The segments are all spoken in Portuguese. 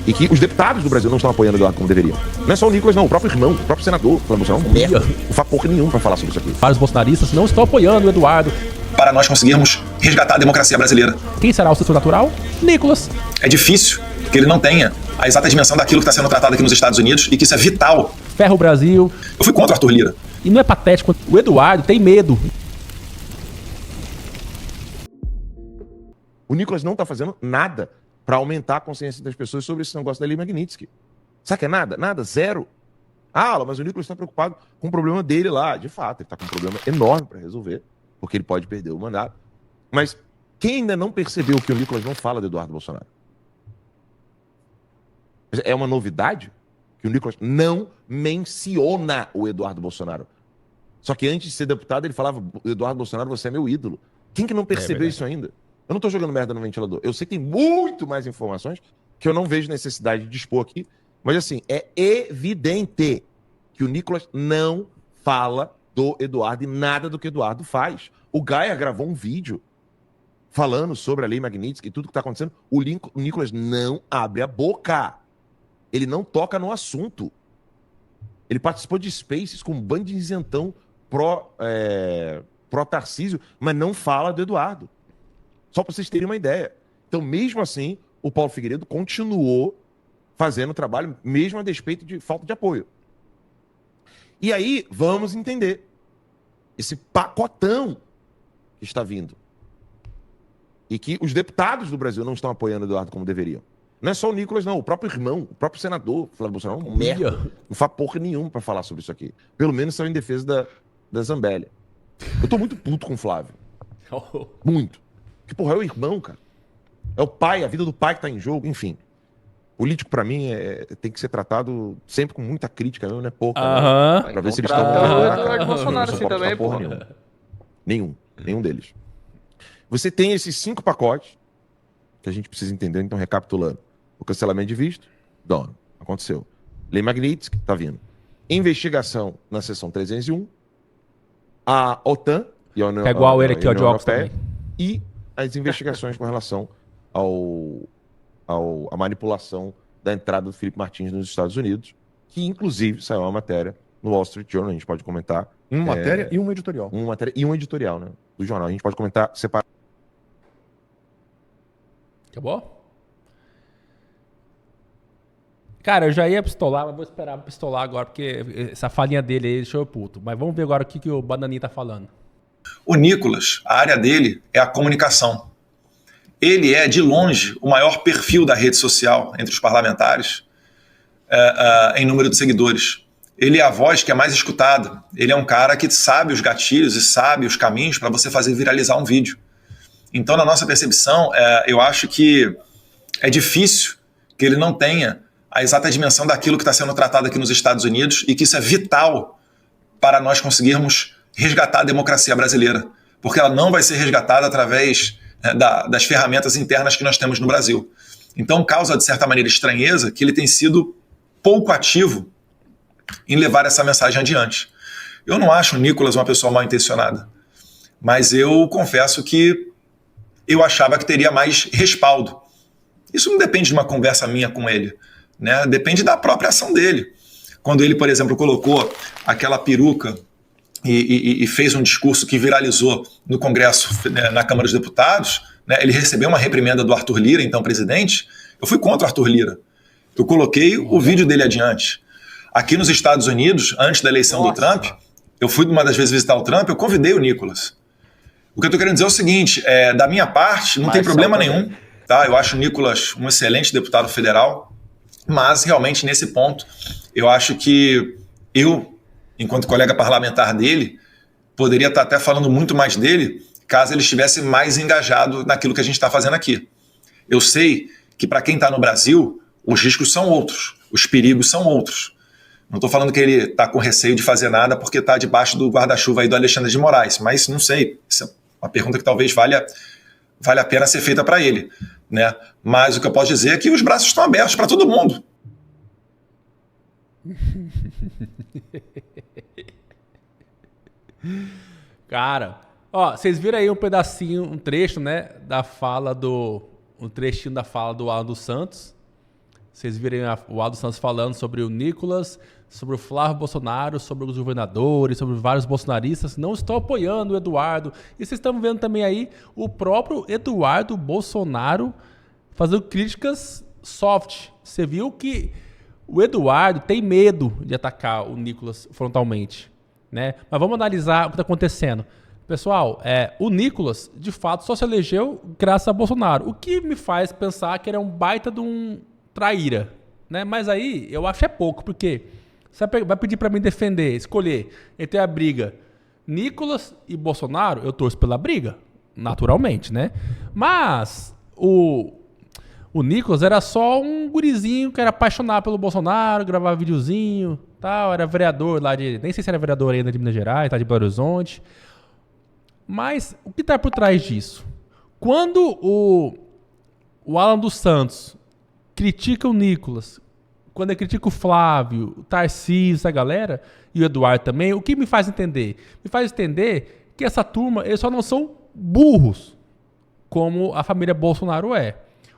E que os deputados do Brasil não estão apoiando o Eduardo como deveriam. Não é só o Nicolas, não. O próprio irmão, o próprio senador, Flávio Bolsonaro, merda. Não faz porra nenhuma pra falar sobre isso aqui. Vários bolsonaristas não estão apoiando o Eduardo. Para nós conseguirmos resgatar a democracia brasileira. Quem será o sucessor natural? Nicolas. É difícil que ele não tenha a exata dimensão daquilo que está sendo tratado aqui nos Estados Unidos e que isso é vital. Ferra o Brasil. Eu fui contra o Arthur Lira. E não é patético. O Eduardo tem medo. O Nicolas não tá fazendo nada pra aumentar a consciência das pessoas sobre esse negócio da Lei Magnitsky. Sabe que é nada? Nada, zero. Ah, mas o Nicolas está preocupado com o problema dele lá. De fato, ele tá com um problema enorme pra resolver, porque ele pode perder o mandato. Mas quem ainda não percebeu que o Nicolas não fala do Eduardo Bolsonaro? É uma novidade que o Nicolas não menciona o Eduardo Bolsonaro. Só que antes de ser deputado, ele falava: Eduardo Bolsonaro, você é meu ídolo. Quem que não percebeu isso ainda? Eu não tô jogando merda no ventilador. Eu sei que tem muito mais informações que eu não vejo necessidade de expor aqui. Mas assim, é evidente que o Nicolas não fala do Eduardo e nada do que o Eduardo faz. O Gaia gravou um vídeo falando sobre a Lei Magnitsky e tudo que tá acontecendo. O Nicolas não abre a boca. Ele não toca no assunto. Ele participou de Spaces com um bando de isentão pró-Tarcísio, mas não fala do Eduardo. Só para vocês terem uma ideia. Então, mesmo assim, o Paulo Figueiredo continuou fazendo o trabalho, mesmo a despeito de falta de apoio. E aí, vamos entender esse pacotão que está vindo. E que os deputados do Brasil não estão apoiando o Eduardo como deveriam. Não é só o Nicolas, não. O próprio irmão, o próprio senador, Flávio Bolsonaro, merda. Não faz porra nenhuma para falar sobre isso aqui. Pelo menos são em defesa da Zambellia. Eu tô muito puto com o Flávio. Muito. Que, porra, é o irmão, cara. É o pai, a vida do pai que tá em jogo, enfim. Político, pra mim, tem que ser tratado sempre com muita crítica, mesmo, né? Pouca. Né? Pra ver se eles estão... Eduardo Bolsonaro assim também, pô. Nenhum deles. Você tem esses 5 pacotes que a gente precisa entender, então, recapitulando. O cancelamento de visto, aconteceu. Lei Magnitsky, tá vindo. Investigação na seção 301. A OTAN e a União É igual ele aqui, ó, de óculos também. E as investigações com relação à manipulação da entrada do Felipe Martins nos Estados Unidos, que inclusive saiu uma matéria no Wall Street Journal, a gente pode comentar. Uma matéria e um editorial. Uma matéria e um editorial, né? Do jornal. A gente pode comentar separado. Acabou? Cara, eu já ia pistolar, mas vou esperar pistolar agora, porque essa falinha dele aí deixou eu puto. Mas vamos ver agora o que o Bananinha tá falando. O Nicolas, a área dele é a comunicação. Ele é, de longe, o maior perfil da rede social entre os parlamentares em número de seguidores. Ele é a voz que é mais escutada. Ele é um cara que sabe os gatilhos e sabe os caminhos para você fazer viralizar um vídeo. Então, na nossa percepção, eu acho que é difícil que ele não tenha a exata dimensão daquilo que está sendo tratado aqui nos Estados Unidos e que isso é vital para nós conseguirmos resgatar a democracia brasileira, porque ela não vai ser resgatada através das ferramentas internas que nós temos no Brasil. Então, causa, de certa maneira, estranheza que ele tem sido pouco ativo em levar essa mensagem adiante. Eu não acho o Nicolas uma pessoa mal intencionada, mas eu confesso que eu achava que teria mais respaldo. Isso não depende de uma conversa minha com ele, né? Depende da própria ação dele. Quando ele, por exemplo, colocou aquela peruca e fez um discurso que viralizou no Congresso, né, na Câmara dos Deputados, né, ele recebeu uma reprimenda do Arthur Lira, então presidente. Eu fui contra o Arthur Lira. Eu coloquei o vídeo dele adiante. Aqui nos Estados Unidos, antes da eleição do Trump, eu fui uma das vezes visitar o Trump, eu convidei o Nicolas. O que eu estou querendo dizer é o seguinte, da minha parte, não tem problema nenhum. Tá? Eu acho o Nicolas um excelente deputado federal, mas realmente nesse ponto, eu acho que eu, enquanto colega parlamentar dele, poderia estar até falando muito mais dele, caso ele estivesse mais engajado naquilo que a gente está fazendo aqui. Eu sei que para quem está no Brasil, os riscos são outros, os perigos são outros. Não estou falando que ele está com receio de fazer nada porque está debaixo do guarda-chuva aí do Alexandre de Moraes, mas não sei, isso é uma pergunta que talvez valha a pena ser feita para ele, né? Mas o que eu posso dizer é que os braços estão abertos para todo mundo. Cara, ó, vocês viram aí um pedacinho, um trecho, né, da fala um trechinho da fala do Alan dos Santos Vocês virem o Aldo Santos falando sobre o Nicolas, sobre o Flávio Bolsonaro, sobre os governadores, sobre vários bolsonaristas que não estão apoiando o Eduardo. E vocês estão vendo também aí o próprio Eduardo Bolsonaro fazendo críticas soft. Você viu que o Eduardo tem medo de atacar o Nicolas frontalmente, né? Mas vamos analisar o que está acontecendo. Pessoal, o Nicolas, de fato, só se elegeu graças a Bolsonaro. O que me faz pensar que ele é um baita de um traíra, né? Mas aí eu acho pouco, porque você vai pedir para mim defender, escolher entre a briga Nicolas e Bolsonaro, eu torço pela briga, naturalmente, né? Mas o Nicolas era só um gurizinho que era apaixonado pelo Bolsonaro, gravava videozinho, tal, era vereador lá nem sei se era vereador ainda de Minas Gerais, tá de Belo Horizonte. Mas o que está por trás disso? Quando o Alan dos Santos critica o Nicolas, quando ele critica o Flávio, o Tarcísio, essa galera, e o Eduardo também, o que me faz entender? Me faz entender que essa turma, eles só não são burros, como a família Bolsonaro é.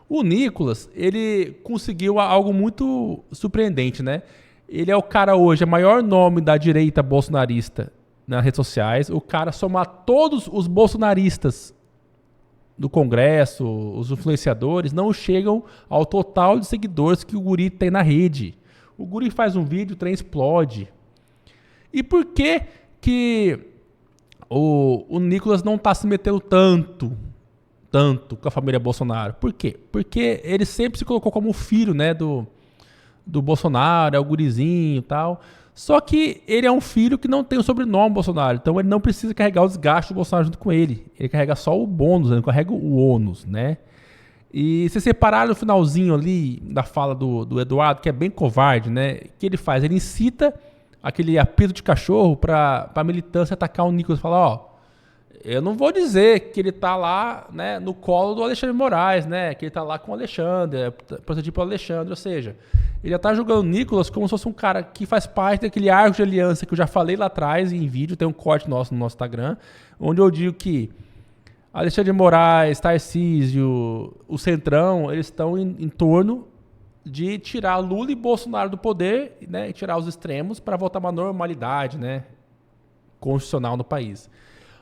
O Nicolas, ele conseguiu algo muito surpreendente, né? Ele é o cara hoje, o maior nome da direita bolsonarista nas redes sociais. O cara somar todos os bolsonaristas do Congresso, os influenciadores, não chegam ao total de seguidores que o guri tem na rede. O guri faz um vídeo, o trem explode. E por que o Nicolas não está se metendo tanto com a família Bolsonaro? Por quê? Porque ele sempre se colocou como filho, né, do Bolsonaro, é o gurizinho e tal. Só que ele é um filho que não tem o sobrenome Bolsonaro, então ele não precisa carregar os gastos do Bolsonaro junto com ele. Ele carrega só o bônus, ele não carrega o ônus, né? E se separar no finalzinho ali da fala do Eduardo, que é bem covarde, né? O que ele faz? Ele incita aquele apito de cachorro para a militância atacar o Nicolas e falar, ó, eu não vou dizer que ele tá lá, né, no colo do Alexandre de Moraes, né? Que ele tá lá com o Alexandre, protegido pelo Alexandre, ou seja, ele já tá julgando o Nicolas como se fosse um cara que faz parte daquele arco de aliança que eu já falei lá atrás em vídeo, tem um corte nosso no nosso Instagram, onde eu digo que Alexandre de Moraes, Tarcísio, o Centrão, eles estão em torno de tirar Lula e Bolsonaro do poder, né, e tirar os extremos para voltar a uma normalidade, né, constitucional no país.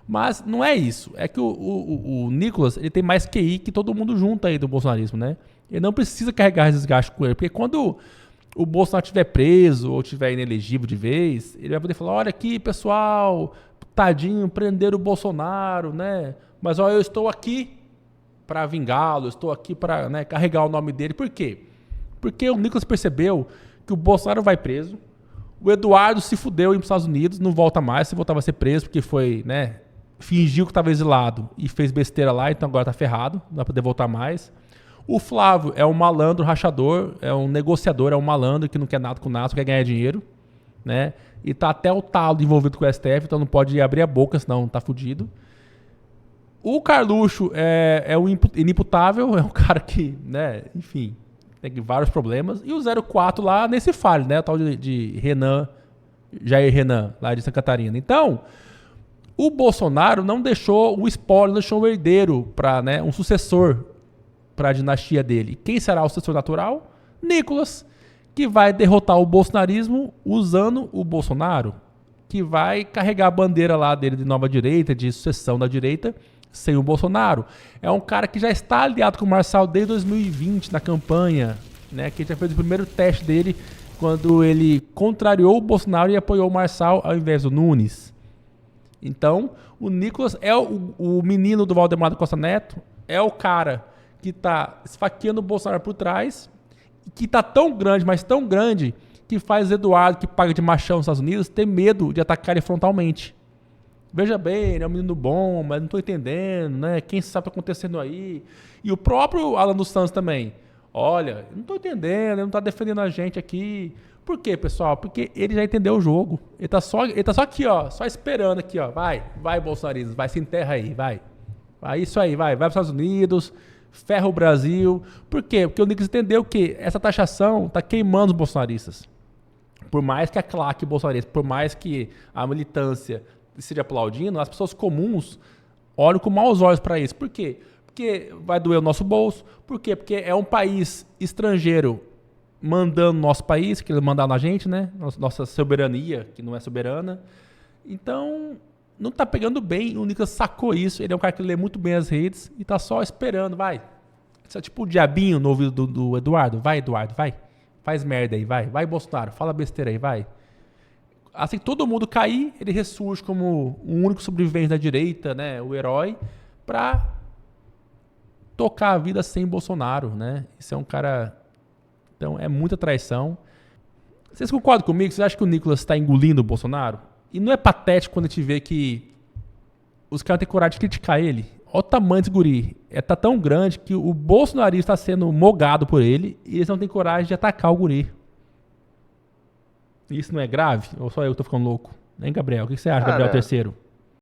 Mas não é isso. É que o Nicolas, ele tem mais QI que todo mundo junto aí do bolsonarismo, né? Ele não precisa carregar esses gastos com ele. Porque quando o Bolsonaro estiver preso ou estiver inelegível de vez, ele vai poder falar, olha aqui, pessoal, tadinho, prenderam o Bolsonaro, né? Mas ó, eu estou aqui para vingá-lo, eu estou aqui para, né, carregar o nome dele. Por quê? Porque o Nicolas percebeu que o Bolsonaro vai preso, o Eduardo se fudeu em Estados Unidos, não volta mais, se voltar vai ser preso porque foi, né, fingiu que estava exilado e fez besteira lá, então agora tá ferrado, não vai poder voltar mais. O Flávio é um malandro rachador, é um negociador, é um malandro que não quer nada com nada, só quer ganhar dinheiro, né? E tá até o talo envolvido com o STF, então não pode abrir a boca, senão tá fudido. O Carluxo é um inimputável, é um cara que, né, enfim, tem vários problemas. E o 04 lá nesse falho, né? O tal de Renan, Jair Renan, lá de Santa Catarina. Então, o Bolsonaro não deixou o espólio, não deixou o herdeiro, né, um sucessor para a dinastia dele. Quem será o sucessor natural? Nicolas, que vai derrotar o bolsonarismo usando o Bolsonaro, que vai carregar a bandeira lá dele de nova direita, de sucessão da direita, sem o Bolsonaro. É um cara que já está aliado com o Marçal desde 2020 na campanha, né, que já fez o primeiro teste dele quando ele contrariou o Bolsonaro e apoiou o Marçal ao invés do Nunes. Então, o Nicolas é o menino do Valdemar da Costa Neto, é o cara que está esfaqueando o Bolsonaro por trás, que está tão grande, mas tão grande, que faz Eduardo, que paga de machão nos Estados Unidos, ter medo de atacar ele frontalmente. Veja bem, ele é um menino bom, mas não estou entendendo, né? Quem sabe o que está acontecendo aí? E o próprio Alan dos Santos também. Olha, não estou entendendo, ele não está defendendo a gente aqui. Por quê, pessoal? Porque ele já entendeu o jogo. Ele tá só aqui, ó, só esperando aqui, ó. Vai, bolsonarismo, vai, se enterra aí, vai. Vai, isso aí, vai para os Estados Unidos, ferra o Brasil. Por quê? Porque o Nicolas entendeu que essa taxação tá queimando os bolsonaristas. Por mais que a claque bolsonarista, por mais que a militância esteja aplaudindo, as pessoas comuns olham com maus olhos para isso. Por quê? Porque vai doer o nosso bolso. Por quê? Porque é um país estrangeiro mandando no nosso país, querendo mandar na gente, né? Nossa soberania, que não é soberana. Então, não tá pegando bem. O Nicolas sacou isso. Ele é um cara que lê muito bem as redes e tá só esperando, vai. Isso é tipo o diabinho no ouvido do Eduardo. Vai, Eduardo, vai. Faz merda aí, vai. Vai, Bolsonaro, fala besteira aí, vai. Assim que todo mundo cair, ele ressurge como o único sobrevivente da direita, né? O herói, pra tocar a vida sem Bolsonaro, né? Isso é um cara... Então, é muita traição. Vocês concordam comigo? Vocês acham que o Nicolas está engolindo o Bolsonaro? E não é patético quando a gente vê que os caras têm coragem de criticar ele? Olha o tamanho desse guri. Tá tão grande que o bolsonarista está sendo mogado por ele e eles não têm coragem de atacar o guri. Isso não é grave? Ou só eu que tô ficando louco? Hein, Gabriel? O que você acha, Gabriel III?